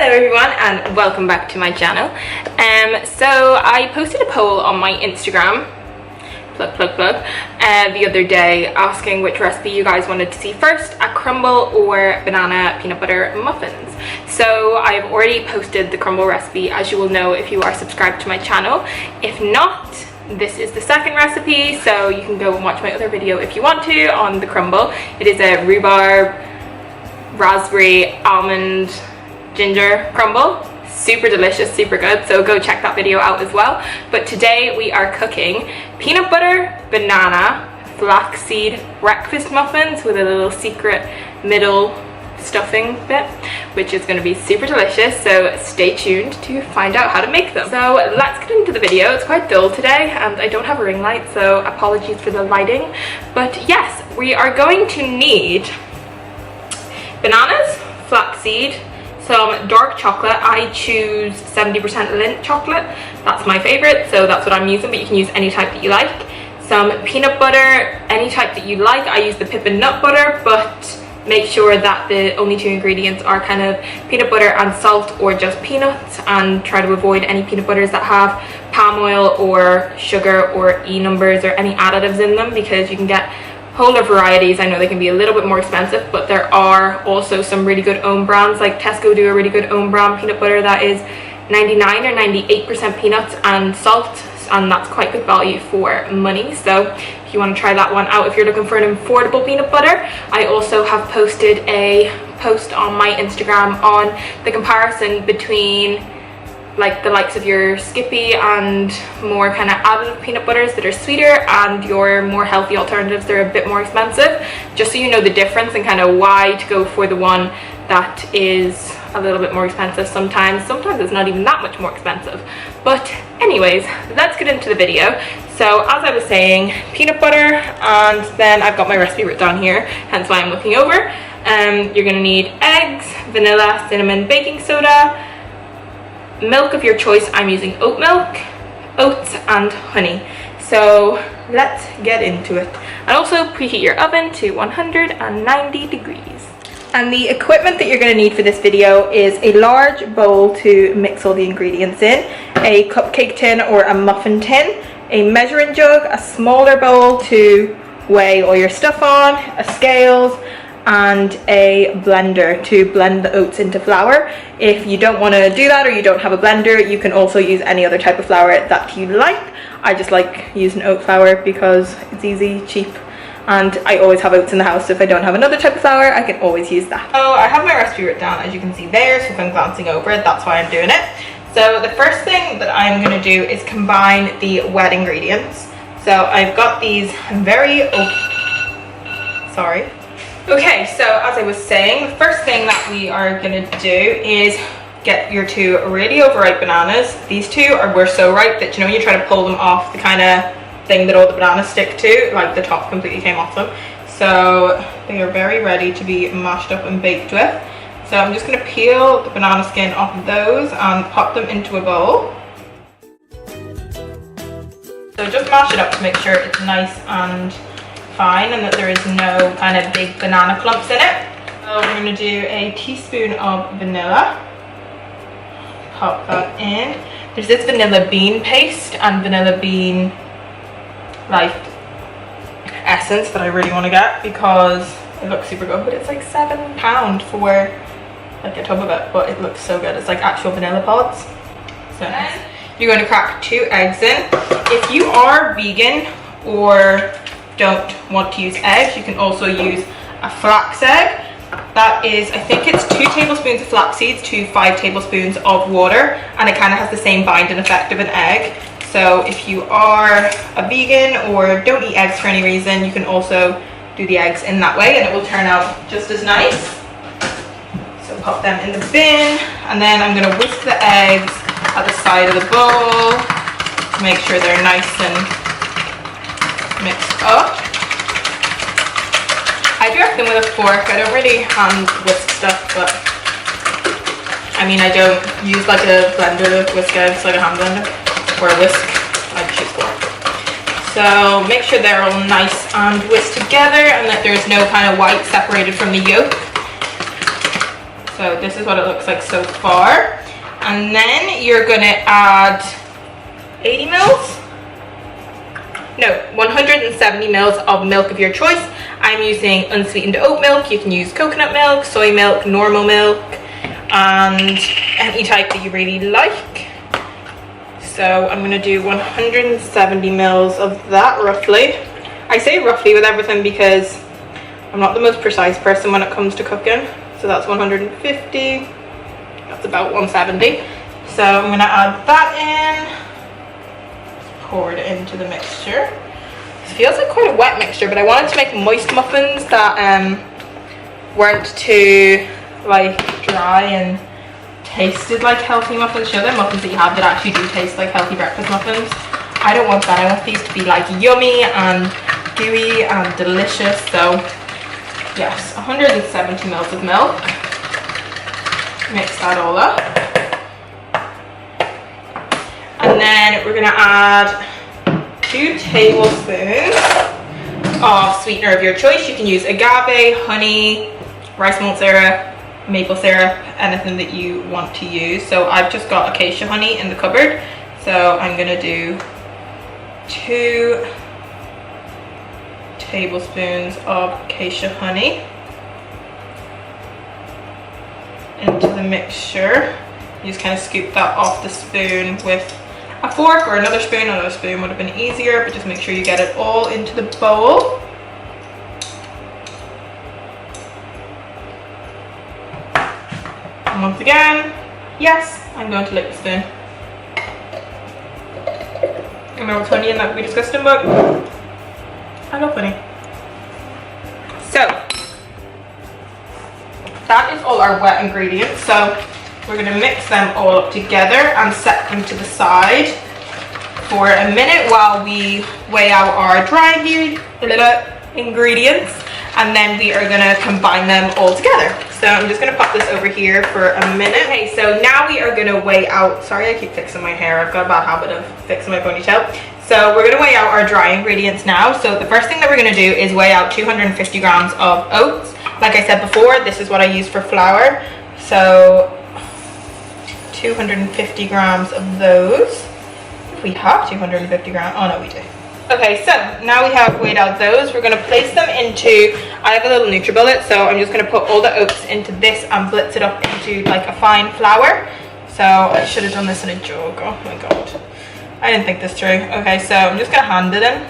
Hello everyone and welcome back to my channel. So I posted a poll on my Instagram, the other day asking which recipe you guys wanted to see first, a crumble or banana peanut butter muffins. So I've already posted the crumble recipe, as you will know if you are subscribed to my channel. If not, this is the second recipe, so you can go and watch my other video if you want to on the crumble. It is a rhubarb, raspberry, almond, ginger crumble. Super delicious, super good, so go check that video out as well. But today we are cooking peanut butter, banana, flaxseed breakfast muffins with a little secret middle stuffing bit, which is going to be super delicious, so stay tuned to find out how to make them. So let's get into the video. It's quite dull today and I don't have a ring light, so apologies for the lighting. But yes, we are going to need bananas, flaxseed, some dark chocolate. I choose 70% Lindt chocolate. That's my favorite, so that's what I'm using, but you can use any type that you like. Some peanut butter, any type that you like. I use the Pippin nut butter, but make sure that the only two ingredients are kind of peanut butter and salt, or just peanuts, and try to avoid any peanut butters that have palm oil or sugar or E numbers or any additives in them, because you can get whole varieties. I know they can be a little bit more expensive, but there are also some really good own brands, like Tesco do a really good own brand peanut butter that is 99 or 98% peanuts and salt, and that's quite good value for money. So if you want to try that one out, if you're looking for an affordable peanut butter, I also have posted a post on my Instagram on the comparison between like the likes of your Skippy and more kind of additive peanut butters that are sweeter, and your more healthy alternatives that are a bit more expensive, just so you know the difference and kind of why to go for the one that is a little bit more expensive. Sometimes it's not even that much more expensive. But anyways, let's get into the video. So as I was saying, peanut butter, and then I've got my recipe written down here, hence why I'm looking over. You're gonna need eggs, vanilla, cinnamon, baking soda, milk of your choice. I'm using oat milk, oats, and honey. So let's get into it. And also preheat your oven to 190 degrees. And the equipment that you're going to need for this video is a large bowl to mix all the ingredients in, a cupcake tin or a muffin tin, a measuring jug, a smaller bowl to weigh all your stuff on, a scales, and a blender to blend the oats into flour. If you don't want to do that, or you don't have a blender, you can also use any other type of flour that you like. I just like using oat flour because it's easy, cheap, and I always have oats in the house, so if I don't have another type of flour, I can always use that. So I have my recipe written down, as you can see there, so if I'm glancing over it, that's why I'm doing it. So the first thing that I'm going to do is combine the wet ingredients. So I've got these Okay, so as I was saying, the first thing that we are going to do is get your two really overripe bananas. These two were so ripe that, you know, when you try to pull them off the kind of thing that all the bananas stick to, like the top completely came off them. So they are very ready to be mashed up and baked with. So I'm just going to peel the banana skin off of those and pop them into a bowl. So just mash it up to make sure it's nice and fine and that there is no kind of big banana clumps in it. So we're going to do a teaspoon of vanilla. Pop that in. There's this vanilla bean paste and vanilla bean like essence that I really want to get because it looks super good, but it's like £7 for like a tub of it, but it looks so good. It's like actual vanilla pods. So then you're going to crack 2 eggs in. If you are vegan or don't want to use eggs, you can also use a flax egg. That is, I think it's 2 tablespoons of flax seeds to 5 tablespoons of water, and it kind of has the same binding effect of an egg. So if you are a vegan or don't eat eggs for any reason, you can also do the eggs in that way and it will turn out just as nice. So pop them in the bin, and then I'm going to whisk the eggs at the side of the bowl to make sure they're nice and mixed up. I do everything with a fork. I don't really hand whisk stuff, but I mean, I don't use like a blender to whisk eggs, like a hand blender or a whisk. I just use fork. So make sure they're all nice and whisked together and that there's no kind of white separated from the yolk. So this is what it looks like so far. And then you're gonna add 80 mils? No, 170 mils of milk of your choice. I'm using unsweetened oat milk. You can use coconut milk, soy milk, normal milk, and any type that you really like. So I'm gonna do 170 mils of that roughly. I say roughly with everything because I'm not the most precise person when it comes to cooking. So that's 150, that's about 170. So I'm gonna add that in. Pour it into the mixture. It feels like quite a wet mixture, but I wanted to make moist muffins that weren't too like dry and tasted like healthy muffins. You know, the muffins that you have that actually do taste like healthy breakfast muffins. I don't want that. I want these to be like yummy and gooey and delicious. So yes, 170 mils of milk. Mix that all up. And then we're gonna add 2 tablespoons of sweetener of your choice. You can use agave, honey, rice malt syrup, maple syrup, anything that you want to use. So I've just got acacia honey in the cupboard. So I'm gonna do 2 tablespoons of acacia honey into the mixture. You just kind of scoop that off the spoon with a fork or another spoon. Another spoon would have been easier, but just make sure you get it all into the bowl. And once again, yes, I'm going to lick the spoon. I know it's honey and that would be disgusting, but I love honey. So that is all our wet ingredients. So we're going to mix them all up together and set them to the side for a minute while we weigh out our dry ingredients, and then we are going to combine them all together. So I'm just going to pop this over here for a minute. Okay, so now we are going to weigh out, sorry I keep fixing my hair, I've got a bad habit of fixing my ponytail. So we're going to weigh out our dry ingredients now. So the first thing that we're going to do is weigh out 250 grams of oats. Like I said before, this is what I use for flour. So 250 grams of those. If we have 250 grams, oh no we do. Okay, so now we have weighed out those. We're going to place them into, I have a little NutriBullet, so I'm just going to put all the oats into this and blitz it up into like a fine flour. So I should have done this in a jug, oh my god. I didn't think this through. Okay, so I'm just going to hand it in.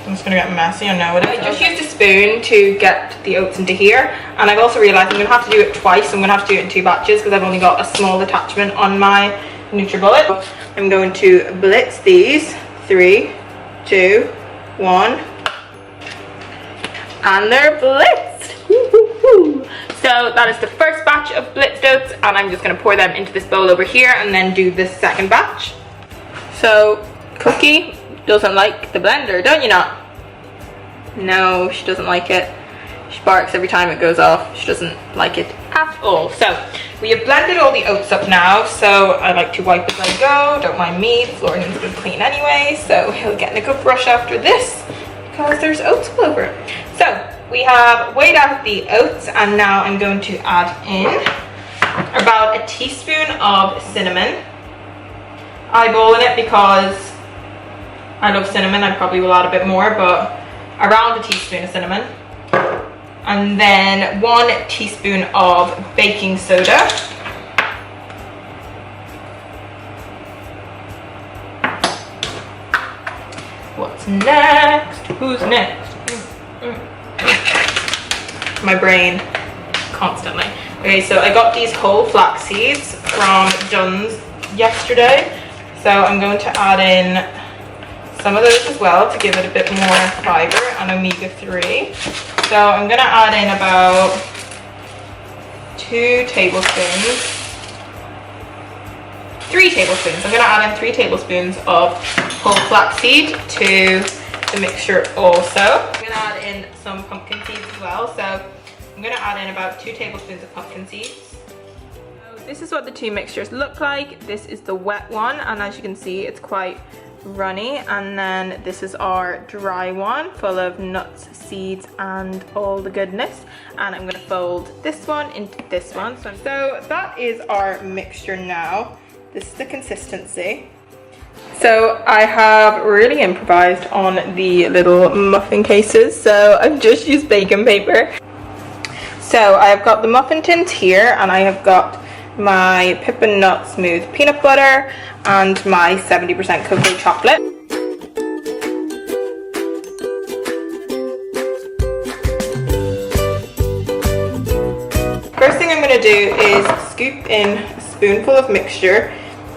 I'm just going to get messy, I know it is. I just used a spoon to get the oats into here, and I've also realised I'm going to have to do it twice. I'm going to have to do it in 2 batches because I've only got a small attachment on my NutriBullet. I'm going to blitz these. 3, 2, 1, and they're blitzed. So that is the first batch of blitzed oats, and I'm just going to pour them into this bowl over here and then do the second batch. So Cookie doesn't like the blender, don't you not? No, she doesn't like it. She barks every time it goes off. She doesn't like it at all. So we have blended all the oats up now, so I like to wipe as I go. Don't mind me, the floor needs to be clean anyway, so he'll get in a good brush after this because there's oats all over it. So we have weighed out the oats, and now I'm going to add in about a teaspoon of cinnamon. Eyeballing it because I love cinnamon. I probably will add a bit more, but around a teaspoon of cinnamon. And then 1 teaspoon of baking soda. What's next? Who's next? My brain, constantly. Okay, so I got these whole flax seeds from Dunn's yesterday. So I'm going to add in some of those as well to give it a bit more fiber and omega-3. So I'm going to add in about 3 tablespoons. I'm going to add in 3 tablespoons of whole flaxseed to the mixture also. I'm going to add in some pumpkin seeds as well. So I'm going to add in about 2 tablespoons of pumpkin seeds. So this is what the 2 mixtures look like. This is the wet one, and as you can see, it's quite runny, and then this is our dry one full of nuts, seeds and all the goodness, and I'm going to fold this one into this one. So that is our mixture now. This is the consistency. So I have really improvised on the little muffin cases, so I've just used baking paper. So I've got the muffin tins here, and I have got my Pippin Nut Smooth peanut butter and my 70% cocoa chocolate. First thing I'm going to do is scoop in a spoonful of mixture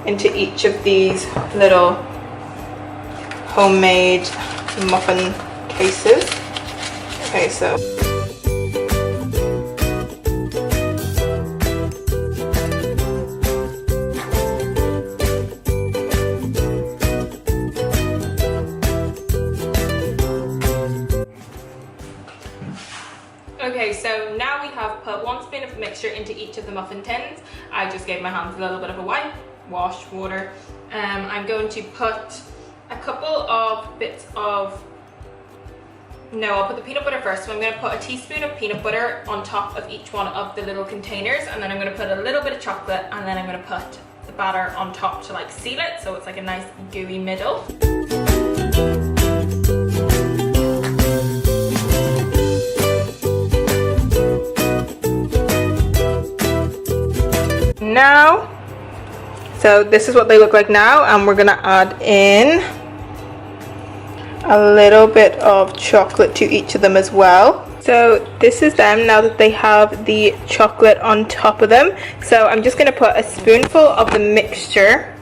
into each of these little homemade muffin cases. Okay, so okay, so now we have put 1 spoon of mixture into each of the muffin tins. I just gave my hands a little bit of a wipe, wash, water. I'm going to put a couple of bits of, no, I'll put the peanut butter first. So I'm going to put a teaspoon of peanut butter on top of each one of the little containers, and then I'm going to put a little bit of chocolate, and then I'm going to put the batter on top to like seal it, so it's like a nice gooey middle. Now, so this is what they look like now, and we're gonna add in a little bit of chocolate to each of them as well. So this is them now that they have the chocolate on top of them. So I'm just gonna put a spoonful of the mixture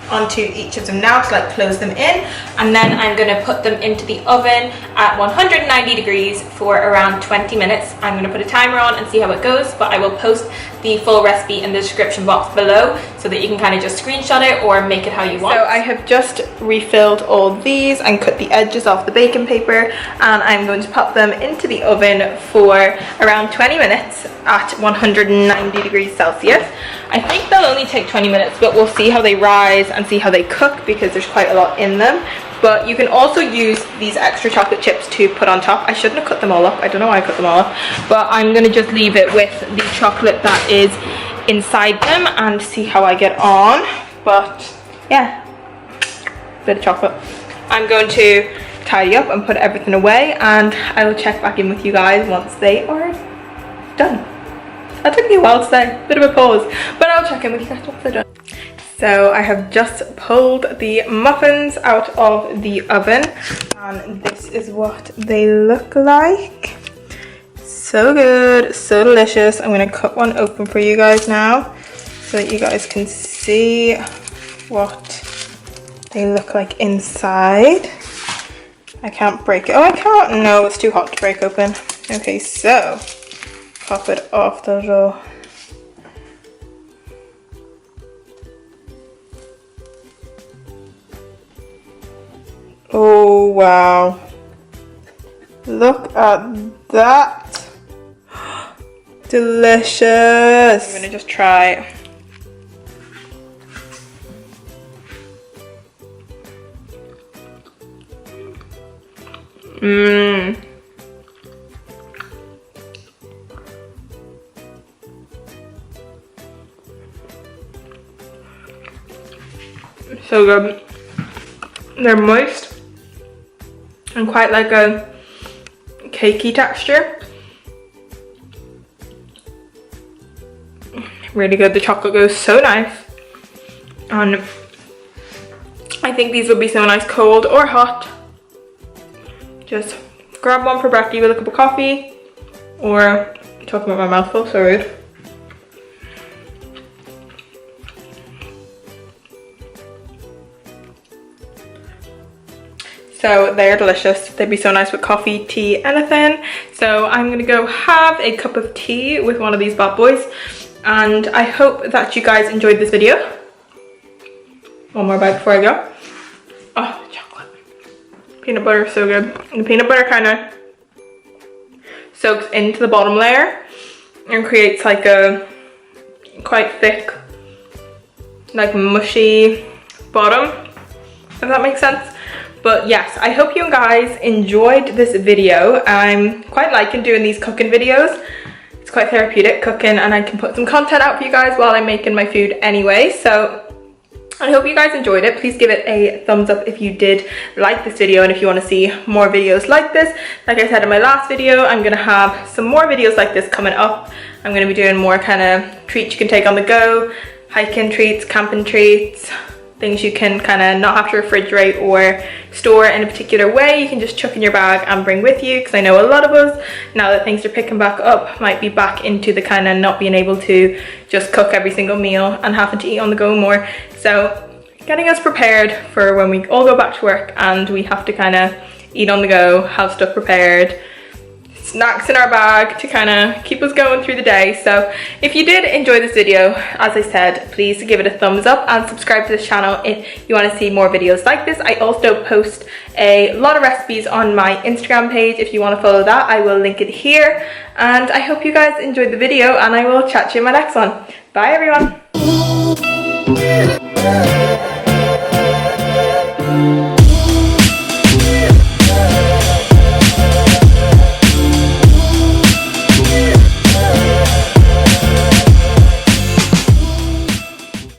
onto each of them now to like close them in, and then I'm going to put them into the oven at 190 degrees for around 20 minutes. I'm going to put a timer on and see how it goes, but I will post the full recipe in the description box below so that you can kind of just screenshot it or make it how you want. So I have just refilled all these and cut the edges off the baking paper, and I'm going to pop them into the oven for around 20 minutes at 190 degrees Celsius. I think they'll only take 20 minutes, but we'll see how they rise and see how they cook because there's quite a lot in them. But you can also use these extra chocolate chips to put on top. I shouldn't have cut them all up. I don't know why I cut them all up. But I'm going to just leave it with the chocolate that is inside them and see how I get on. But yeah, bit of chocolate. I'm going to tidy up and put everything away, and I will check back in with you guys once they are done. That took me a while to say, bit of a pause, but I'll check in with you guys once they're done. So I have just pulled the muffins out of the oven, and this is what they look like. So good, so delicious. I'm gonna cut one open for you guys now so that you guys can see what they look like inside. I can't break it. Oh, I can't. No, it's too hot to break open. Okay, so pop it off the little. Oh wow, look at that. Delicious. I'm gonna just try. Mmm. So good. They're moist and quite like a cakey texture. Really good. The chocolate goes so nice, and I think these would be so nice cold or hot. Just grab one for brekkie with a cup of coffee, or talking about my mouthful, so rude. So they're delicious. They'd be so nice with coffee, tea, anything. So I'm gonna go have a cup of tea with one of these bad boys. And I hope that you guys enjoyed this video. One more bite before I go. Oh, the chocolate. Peanut butter is so good. And the peanut butter kind of soaks into the bottom layer and creates like a quite thick, like mushy bottom, if that makes sense. But yes, I hope you guys enjoyed this video. I'm quite liking doing these cooking videos. It's quite therapeutic cooking, and I can put some content out for you guys while I'm making my food anyway. So I hope you guys enjoyed it. Please give it a thumbs up if you did like this video, and if you want to see more videos like this. Like I said in my last video, I'm going to have some more videos like this coming up. I'm going to be doing more kind of treats you can take on the go, hiking treats, camping treats, things you can kind of not have to refrigerate or store in a particular way. You can just chuck in your bag and bring with you, because I know a lot of us, now that things are picking back up, might be back into the kind of not being able to just cook every single meal and having to eat on the go more. So getting us prepared for when we all go back to work and we have to kind of eat on the go, have stuff prepared, snacks in our bag to kind of keep us going through the day. So if you did enjoy this video, as I said, please give it a thumbs up and subscribe to this channel if you want to see more videos like this. I also post a lot of recipes on my Instagram page. If you want to follow that, I will link it here. And I hope you guys enjoyed the video, and I will chat to you in my next one. Bye everyone.